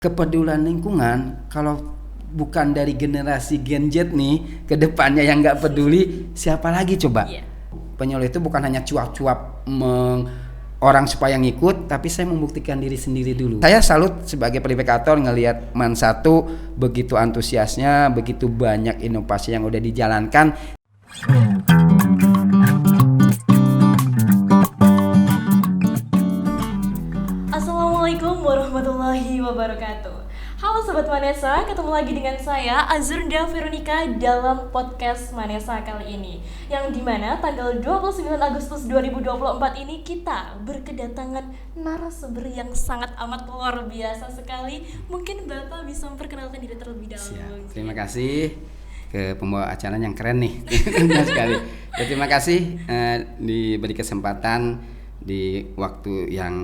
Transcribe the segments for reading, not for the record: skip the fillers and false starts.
kepedulian lingkungan kalau bukan dari generasi Gen Z nih ke depannya yang nggak peduli, siapa lagi coba? Iya. Penyuluh itu bukan hanya cuap-cuap orang supaya ngikut, tapi saya membuktikan diri sendiri dulu. Saya salut sebagai verifikator ngelihat Man 1 begitu antusiasnya, begitu banyak inovasi yang udah dijalankan. Assalamualaikum warahmatullahi wabarakatuh. Halo Sobat Manesa, ketemu lagi dengan saya Azurda Veronica dalam podcast Manesa kali ini, yang dimana tanggal 29 Agustus 2024 ini kita berkedatangan narasumber yang sangat amat luar biasa sekali. Mungkin Bapak bisa memperkenalkan diri terlebih dahulu. Siap. Terima kasih ke pembawa acara yang keren nih. Keren sekali. Ya, terima kasih diberi kesempatan di waktu yang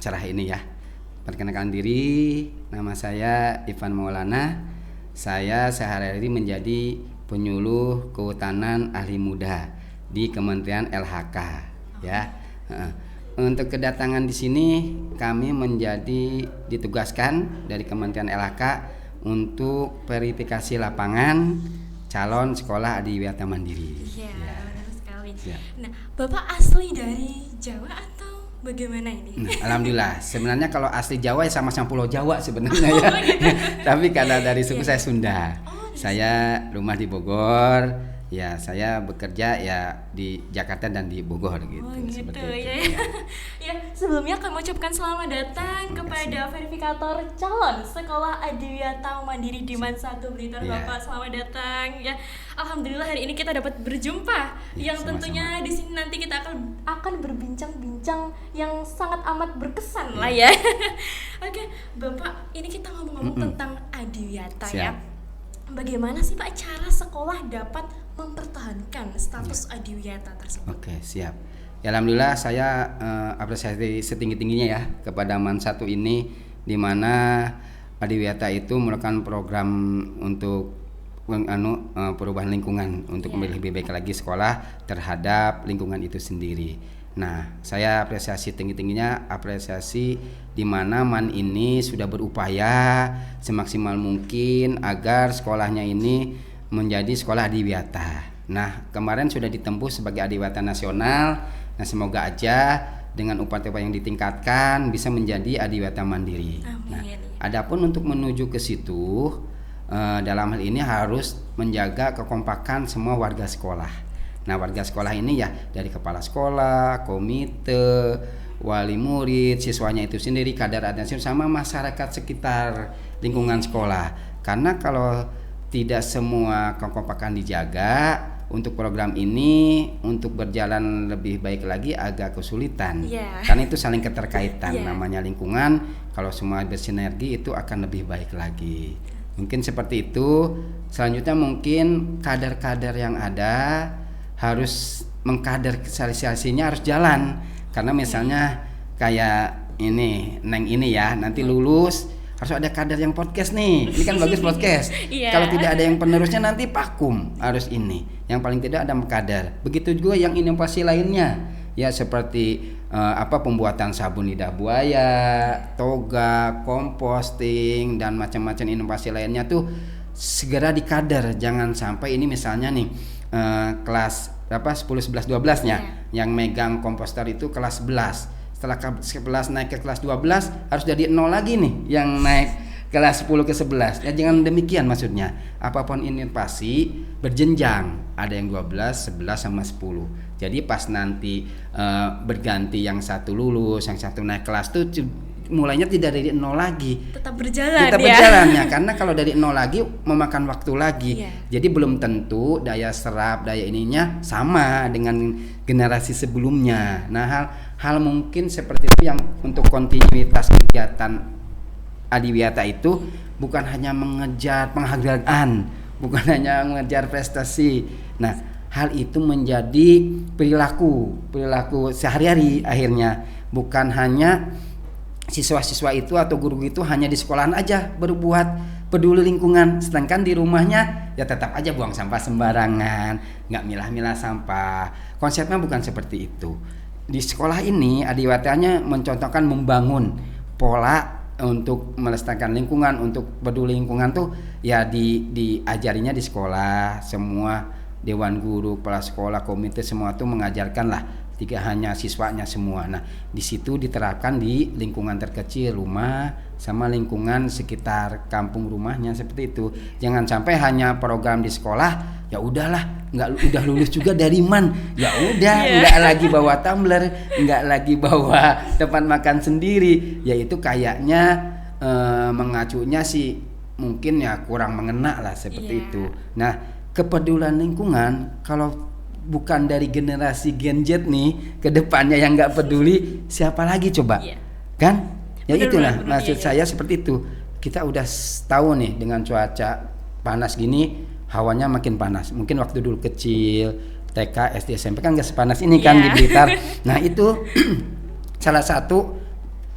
cerah ini ya. Perkenalkan diri, nama saya Ivan Maulana. Saya sehari-hari menjadi penyuluh kehutanan ahli muda di Kementerian LHK ya. Untuk kedatangan di sini kami ditugaskan dari Kementerian LHK untuk verifikasi lapangan calon sekolah adiwiyata mandiri. Iya, ya. benar sekali. Ya. Nah, Bapak asli dari Jawa atau bagaimana ini? Nah, alhamdulillah. Sebenarnya kalau asli Jawa ya sama-sama Pulau Jawa sebenarnya ya. Gitu. Tapi karena dari suku saya Sunda. Oh, Saya rumah di Bogor. Ya, saya bekerja ya di Jakarta dan di Bogor gitu. Oh gitu Seperti itu, ya. Ya, sebelumnya kami ucapkan selamat datang kepada verifikator calon sekolah adiwiyata mandiri di Man 1 Blitar. Ya. Bapak selamat datang ya. Alhamdulillah hari ini kita dapat berjumpa, Ya, yang sama-sama. tentunya di sini nanti kita akan berbincang-bincang yang sangat amat berkesan lah ya. Oke, Bapak, ini kita ngomong-ngomong tentang adiwiyata ya. Siap. Bagaimana sih Pak cara sekolah dapat mempertahankan status adiwiyata tersebut? Oke, siap. Ya, alhamdulillah saya apresiasi setinggi-tingginya ya kepada Man 1 ini, di mana adiwiyata itu merupakan program untuk perubahan lingkungan untuk lebih baik lagi sekolah terhadap lingkungan itu sendiri. Nah, saya apresiasi tinggi-tingginya, apresiasi di mana Man ini sudah berupaya semaksimal mungkin agar sekolahnya ini menjadi sekolah adiwiyata. Nah, kemarin sudah ditempuh sebagai adiwiyata nasional. Nah, semoga aja dengan upaya-upaya yang ditingkatkan bisa menjadi adiwiyata mandiri. Amin. Nah, adapun untuk menuju ke situ, dalam hal ini harus menjaga kekompakan semua warga sekolah. Nah, warga sekolah ini ya dari kepala sekolah, komite, wali murid, siswanya itu sendiri, kadar atensi sama masyarakat sekitar lingkungan sekolah. Karena kalau tidak semua kekompakan dijaga, untuk program ini untuk berjalan lebih baik lagi agak kesulitan. Karena itu saling keterkaitan. Namanya lingkungan, kalau semua bersinergi itu akan lebih baik lagi. Mungkin seperti itu. Selanjutnya mungkin kader-kader yang ada harus mengkader, sosialisasinya harus jalan. Karena misalnya kayak ini Neng ini ya, nanti lulus harus ada kader yang podcast nih. Ini kan bagus podcast. Kalau tidak ada yang penerusnya nanti vakum, harus ini. Yang paling tidak ada kader. Begitu juga yang inovasi lainnya. Ya seperti pembuatan sabun lidah buaya, toga, composting dan macam-macam inovasi lainnya tuh segera dikader. Jangan sampai ini misalnya nih kelas 10, 11, 12-nya yang megang komposter itu kelas 11. Setelah kelas naik ke kelas 12 harus jadi 0 lagi nih yang naik kelas 10 ke 11. Ya jangan demikian maksudnya. Apapun inovasi berjenjang. Ada yang 12, 11 sama 10. Jadi pas nanti berganti yang satu lulus, yang satu naik kelas tuh mulainya tidak dari 0 lagi. Tetap berjalan ya. Karena kalau dari 0 lagi memakan waktu lagi. Jadi belum tentu daya serap, daya ininya sama dengan generasi sebelumnya. Nah, hal mungkin seperti itu yang untuk kontinuitas kegiatan adiwiyata itu bukan hanya mengejar penghargaan, bukan hanya mengejar prestasi. Nah, hal itu menjadi perilaku sehari-hari akhirnya, bukan hanya siswa-siswa itu atau guru itu hanya di sekolahan aja berbuat peduli lingkungan, sedangkan di rumahnya ya tetap aja buang sampah sembarangan, nggak milah-milah sampah. Konsepnya bukan seperti itu. Di sekolah ini adiwiyatanya mencontohkan membangun pola untuk melestarikan lingkungan, untuk peduli lingkungan tuh ya diajarinya di sekolah. Semua dewan guru, kepala sekolah, komite semua tuh mengajarkan lah, tidak hanya siswanya semua. Nah, di situ diterapkan di lingkungan terkecil, rumah sama lingkungan sekitar kampung rumahnya, seperti itu. Jangan sampai hanya program di sekolah, ya udahlah, udah lulus juga dari man, ya udah, nggak lagi bawa tumbler, nggak lagi bawa tempat makan sendiri, ya itu kayaknya mengacunya sih mungkin ya kurang mengena lah seperti itu. Nah, kepedulian lingkungan kalau bukan dari generasi Gen Z nih ke depannya yang nggak peduli, siapa lagi coba? Kan? Ya itulah maksud saya seperti itu. Kita udah tahu nih dengan cuaca panas gini, hawanya makin panas. Mungkin waktu dulu kecil, TK, SD, SMP kan nggak sepanas ini kan di Blitar. Nah itu salah satu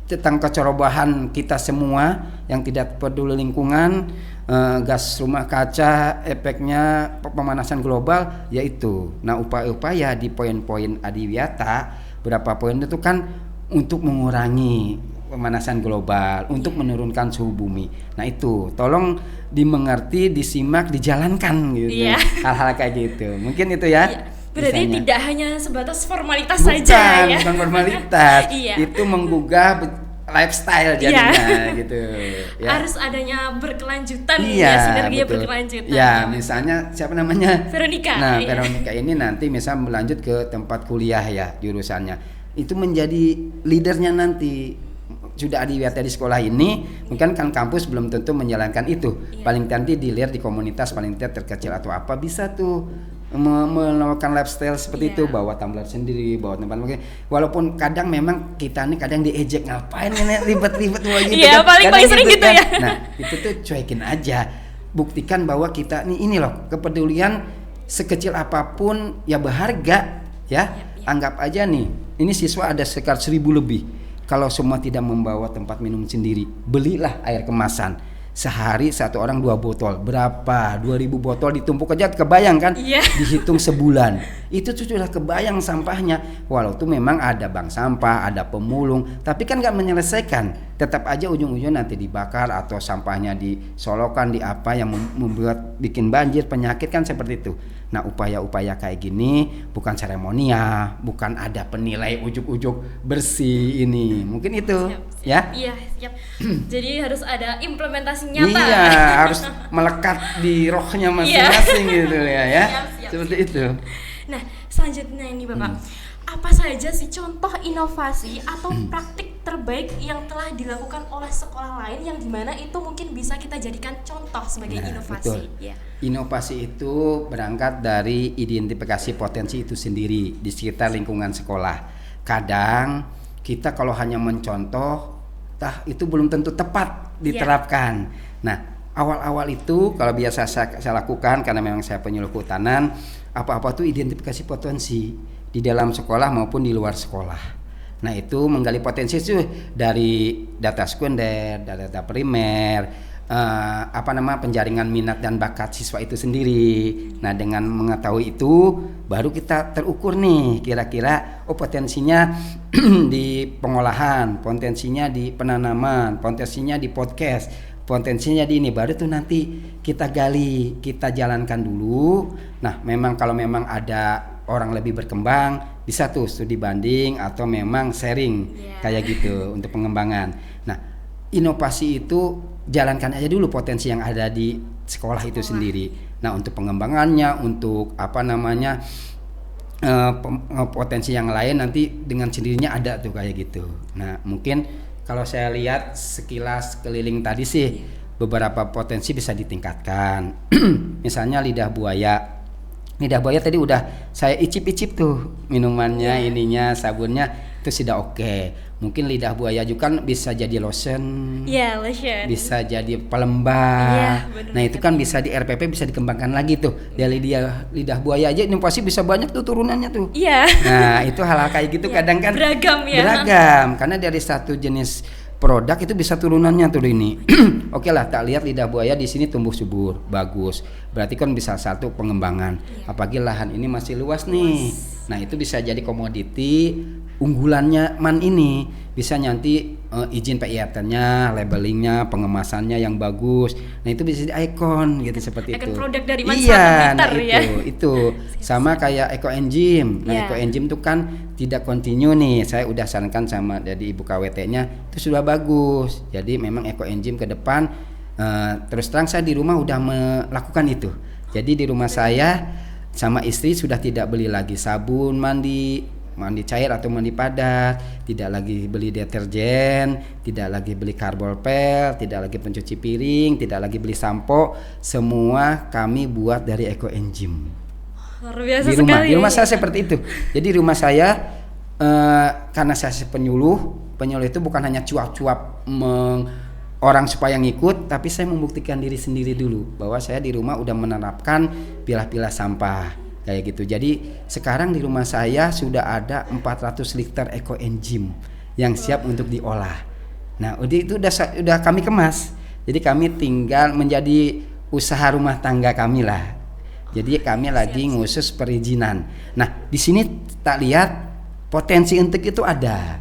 tentang kecerobohan kita semua yang tidak peduli lingkungan, gas rumah kaca, efeknya pemanasan global, yaitu. Nah upaya-upaya di poin-poin Adiwiyata, berapa poin itu kan untuk mengurangi pemanasan global, untuk menurunkan suhu bumi. Nah itu tolong dimengerti, disimak, dijalankan gitu. Hal-hal kayak gitu. Mungkin itu ya. Berarti misalnya tidak hanya sebatas formalitas saja ya. Bukan formalitas. Itu menggugah lifestyle jadinya gitu. Ya. Harus adanya berkelanjutan sinerginya berkelanjutan. Ya, misalnya siapa namanya? Veronica. Nah, Veronica ini nanti misal melanjut ke tempat kuliah ya jurusannya. Itu menjadi leadernya nanti. Sudah Adiwiyata di sekolah ini, mungkin kan kampus belum tentu menjalankan itu. Paling nanti dilihat di komunitas paling terkecil atau apa bisa tuh melakukan lifestyle seperti itu, bawa tumbler sendiri, bawa tempat makan. Walaupun kadang memang kita nih kadang diejek, ngapain ini ribet-ribet gitu. Iya, paling sering gitu ya. Nah, itu tuh cuekin aja. Buktikan bahwa kita nih ini loh, kepedulian sekecil apapun ya berharga ya. Anggap aja nih, ini siswa ada sekitar 1.000 lebih. Kalau semua tidak membawa tempat minum sendiri, belilah air kemasan. Sehari satu orang 2 botol. Berapa? 2.000 botol ditumpuk aja, kebayang kan? Dihitung sebulan. Itu sudah kebayang sampahnya. Walau itu memang ada bank sampah, ada pemulung, tapi kan nggak menyelesaikan. Tetap aja ujung-ujungnya nanti dibakar atau sampahnya disolokan di apa yang membuat bikin banjir, penyakit kan seperti itu. Nah upaya-upaya kayak gini bukan seremonial, bukan ada penilai ujuk-ujuk bersih ini. Mungkin itu ya. Iya siap. Jadi harus ada implementasi nyata. Iya harus melekat di rohnya masing-masing gitu ya. Siap. Seperti itu. Nah selanjutnya ini Bapak, apa saja sih contoh inovasi atau praktik terbaik yang telah dilakukan oleh sekolah lain yang dimana itu mungkin bisa kita jadikan contoh sebagai inovasi? Betul. Inovasi itu berangkat dari identifikasi potensi itu sendiri di sekitar lingkungan sekolah. Kadang kita kalau hanya mencontoh, itu belum tentu tepat diterapkan. Nah, awal-awal itu kalau biasa saya lakukan karena memang saya penyuluh kehutanan, apa-apa tuh identifikasi potensi di dalam sekolah maupun di luar sekolah. Nah itu menggali potensi itu dari data sekunder, data primer, penjaringan minat dan bakat siswa itu sendiri. Nah dengan mengetahui itu baru kita terukur nih kira-kira potensinya di pengolahan, potensinya di penanaman, potensinya di podcast, potensinya di ini, baru tuh nanti kita gali, kita jalankan dulu. Nah memang kalau memang ada orang lebih berkembang bisa tuh studi banding atau memang sharing kayak gitu untuk pengembangan. Nah inovasi itu jalankan aja dulu potensi yang ada di sekolah itu sendiri. Nah untuk pengembangannya, untuk potensi yang lain nanti dengan sendirinya ada tuh kayak gitu. Nah mungkin kalau saya lihat sekilas keliling tadi sih beberapa potensi bisa ditingkatkan. Misalnya lidah buaya tadi udah saya icip-icip tuh minumannya, ininya, sabunnya itu sudah oke. Mungkin lidah buaya juga kan bisa jadi lotion. Lotion. Bisa jadi pelembab. Nah, itu kan bisa di RPP bisa dikembangkan lagi tuh. Dari lidah buaya aja ini pasti bisa banyak tuh turunannya tuh. Nah, itu hal-hal kayak gitu kadang kan beragam ya. Beragam karena dari satu jenis produk itu bisa turunannya tuh ini. Oke lah, tak lihat lidah buaya di sini tumbuh subur, bagus. Berarti kan bisa satu pengembangan. Apalagi lahan ini masih luas nih. Nah, itu bisa jadi komoditi unggulannya MAN ini bisa nanti izin PIRT-nya, labelingnya, pengemasannya yang bagus. Nah itu bisa jadi ikon gitu seperti Ikon itu. produk dari MAN iya, 100 nah liter ya. itu sama kayak ekoenzim. Nah Iya. ekoenzim itu kan tidak kontinu nih. Saya udah sarankan sama dari ibu KWT-nya itu sudah bagus. Jadi memang ekoenzim ke depan terus terang saya di rumah udah melakukan itu. Jadi di rumah saya sama istri sudah tidak beli lagi sabun mandi cair atau mandi padat, tidak lagi beli deterjen, tidak lagi beli karbol pel, tidak lagi pencuci piring, tidak lagi beli sampo, semua kami buat dari ekoenzim. Luar biasa Di rumah, sekali. di rumah saya seperti itu. Jadi di rumah saya karena saya penyuluh itu bukan hanya cuap-cuap orang supaya ngikut, tapi saya membuktikan diri sendiri dulu bahwa saya di rumah udah menerapkan pilah-pilah sampah. Kayak gitu. Jadi sekarang di rumah saya sudah ada 400 liter ekoenzim yang siap untuk diolah. Nah, itu udah kami kemas. Jadi kami tinggal menjadi usaha rumah tangga kami lah. Jadi kami lagi ngusus perizinan. Nah, di sini tak lihat potensi untuk itu ada.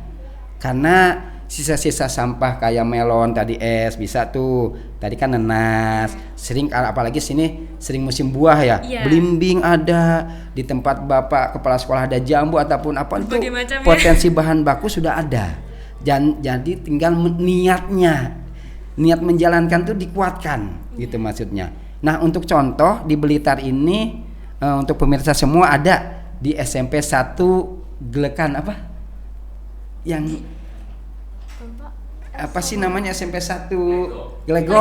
Karena sisa-sisa sampah kayak melon tadi es bisa tuh. Tadi kan nanas. Sering apalagi sini sering musim buah ya. Iya. Belimbing ada, di tempat Bapak kepala sekolah ada jambu ataupun apa itu macam ya. potensi bahan baku sudah ada. Dan jadi tinggal niat menjalankan tuh dikuatkan gitu maksudnya. Nah, untuk contoh di Blitar ini untuk pemirsa semua ada di SMP 1 Gelekan apa? Yang apa sih namanya SMP 1 Lego.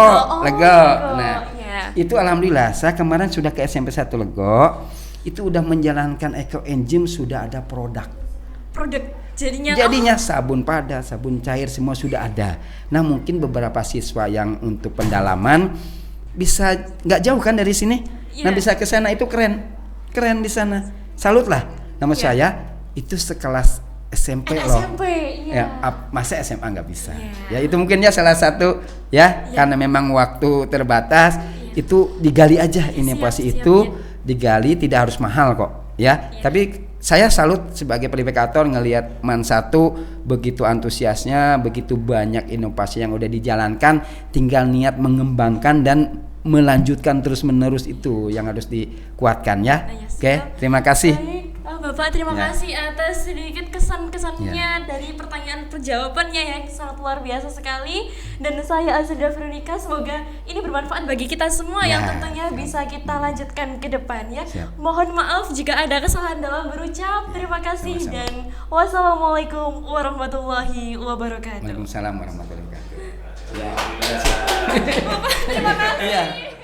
Nah, itu alhamdulillah saya kemarin sudah ke SMP 1 Lego, itu udah menjalankan ekoenzim, sudah ada produk jadinya sabun padat, sabun cair semua sudah ada. Nah, mungkin beberapa siswa yang untuk pendalaman bisa nggak jauh kan dari sini, nah bisa ke sana, itu keren di sana, salut lah. Nama saya itu sekelas SMP loh. iya. Masa SMA nggak bisa. Ya itu mungkin ya salah satu ya, karena memang waktu terbatas, itu digali aja inovasi itu digali, tidak harus mahal kok ya. Tapi saya salut sebagai verifikator ngelihat MAN 1 begitu antusiasnya, begitu banyak inovasi yang udah dijalankan, tinggal niat mengembangkan dan melanjutkan terus menerus, itu yang harus dikuatkan ya. Oke, terima kasih. Bapak, terima kasih atas sedikit kesan-kesannya dari pertanyaan perjawabannya yang sangat luar biasa sekali. Dan saya Azurda Veronica, semoga ini bermanfaat bagi kita semua yang tentunya bisa kita lanjutkan ke depan ya. Mohon maaf jika ada kesalahan dalam berucap. Terima kasih dan wassalamualaikum warahmatullahi wabarakatuh. Waalaikumsalam warahmatullahi wabarakatuh. Bapak, terima kasih.